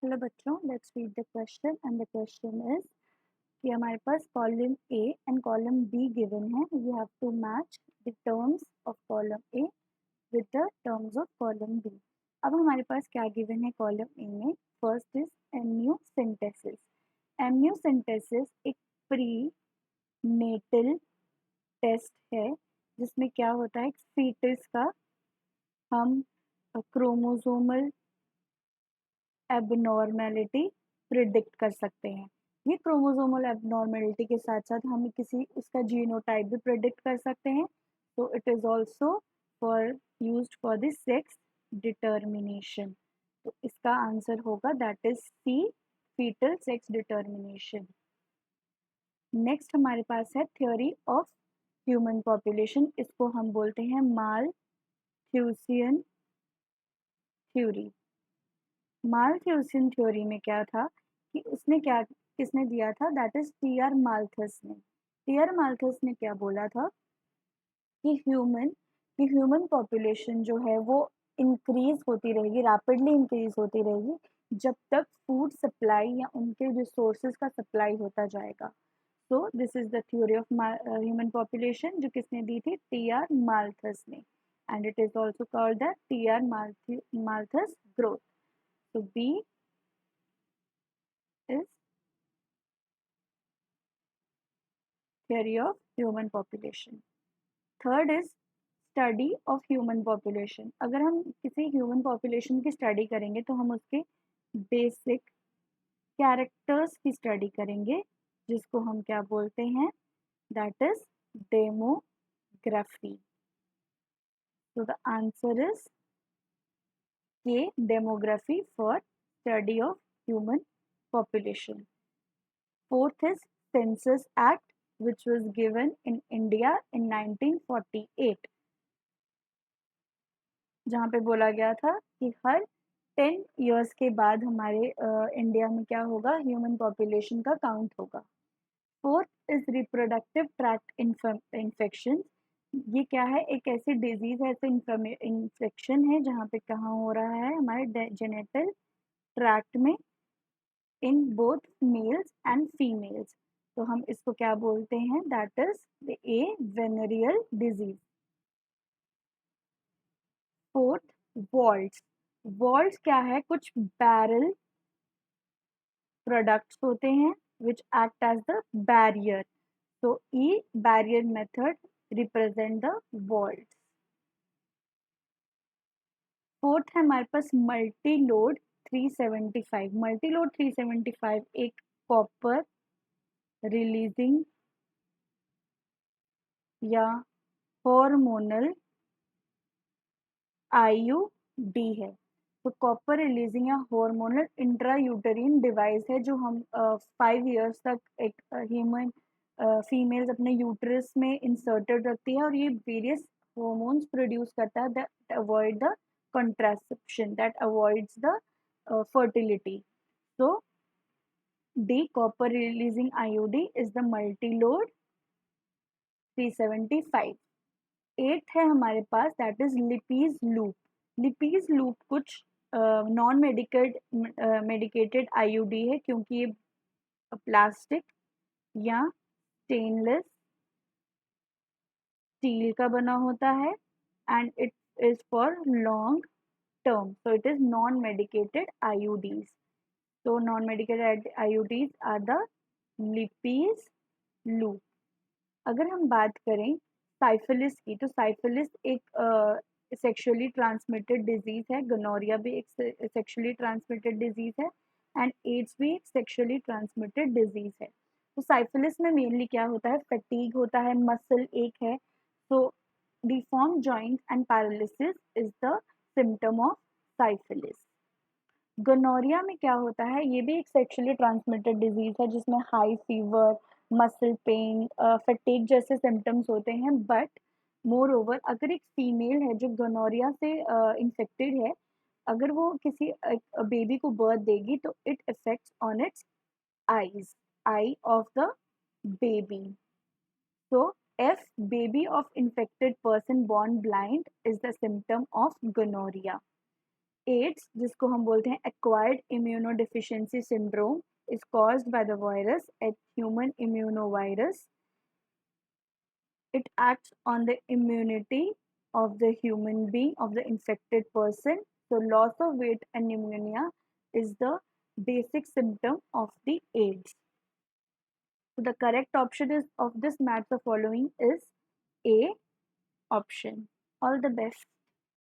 Hello बच्चों, let's read the question and the question is कि हमारे पास column A and column B given है. You have to match the terms of column A with the terms of column B. अब हमारे पास क्या given है कॉलम ए में. First is amniocentesis. एम्नियोसेंटेसिस एक प्री नेटल टेस्ट है जिसमें क्या होता है, फीटस का हम क्रोमोसोमल एबनॉर्मेलिटी प्रिडिक्ट कर सकते हैं. ये क्रोमोसोमल एबनॉर्मेलिटी के साथ साथ हम किसी उसका जीनोटाइप भी प्रिडिक्ट कर सकते हैं. तो it is also for used for the sex determination. तो इसका आंसर होगा that is C, foetal sex determination. Next हमारे पास है थ्योरी ऑफ ह्यूमन पॉपुलेशन. इसको हम बोलते हैं मालथ्यूसियन थ्योरी. मालथ्यूसियन थ्योरी में क्या था कि उसने क्या किसने दिया था, दैट इज टी.आर. माल्थस ने. टी.आर. माल्थस ने क्या बोला था कि ह्यूमन पॉपुलेशन जो है वो इंक्रीज होती रहेगी, रैपिडली इंक्रीज होती रहेगी जब तक फूड सप्लाई या उनके रिसोर्सेज का सप्लाई होता जाएगा. So this is the theory of human population जो किसने दी थी, टी.आर. माल्थस ने. And it is also called the TR. Malthus growth. So B is theory of human population. Third is study of human population. अगर हम किसी human population की study करेंगे तो हम उसके basic characters की study करेंगे जिसको हम क्या बोलते हैं, that is demography. So the answer is K, demography for study of human population. Fourth is Census Act, which was given in India in 1948, जहाँ पे बोला गया था कि हर 10 years के बाद हमारे इंडिया में क्या होगा, ह्यूमन पॉपुलेशन का काउंट होगा. Fourth is reproductive tract infection. ये क्या है, एक ऐसी डिजीज है, ऐसे इन्फेक्शन है जहाँ पे कहाँ हो रहा है, हमारे जेनेटल ट्रैक्ट में, in both males and females. तो हम इसको क्या बोलते हैं, that is a venereal disease. Fourth, vaults. Vaults क्या है, कुछ बैरल प्रोडक्ट्स होते हैं which act as the barrier. तो ई barrier method represent the vaults. Fourth है हमारे पास मल्टी लोड 375. मल्टी लोड 375 एक कॉपर रिलीजिंग या हॉर्मोनल IUD है. तो कॉपर रिलीजिंग या हॉर्मोनल इंट्रायूटेरिन डिवाइस है जो हम 5 years तक एक ह्यूमन फीमेल्स अपने यूट्रस में इंसर्टेड रखती है और ये वेरियस हॉर्मोन्स प्रोड्यूस करता है that avoid the contraception, that avoids the fertility. So D, copper releasing IUD is the multi-load 375. 8th है हमारे पास दैट इज लिपीज लूप. लिपीज लूप कुछ नॉन मेडिकेटेड IUD है क्योंकि ये प्लास्टिक या स्टेनलेस स्टील का बना होता है and it is for long term. So it is non-medicated IUDs. So non-medicated IUDs are the Lippes loop. अगर हम बात करें साइफिलिस की, तो साइफिलिस एक सेक्सुअली ट्रांसमिटेड डिजीज है. गनोरिया भी एक सेक्सुअली ट्रांसमिटेड डिजीज है एंड एड्स भी एक सेक्सुअली ट्रांसमिटेड डिजीज है. तो साइफिलिस में मेनली क्या होता है, फटीग होता है, मसल एक है. तो deform joints and paralysis is the symptom of syphilis. Gonorrhoea में क्या होता है, ये भी एक सेक्सुअली ट्रांसमिटेड डिजीज है जिसमें high fever, muscle pain, fatigue जैसे सिम्टम्स होते हैं. बट मोर ओवर अगर एक फीमेल है जो गोनोरिया से इन्फेक्टेड है, अगर वो किसी बेबी को बर्थ देगी तो it effects on it's eyes, I of the baby. So if baby of infected person born blind is the symptom of gonorrhea. AIDS, जिसको हम बोलते हैं acquired immunodeficiency syndrome, is caused by the virus at human immunovirus. It acts on the immunity of the human being, of the infected person. So loss of weight and pneumonia is the basic symptom of the AIDS. So the correct option is of this match the following is A option. All the best.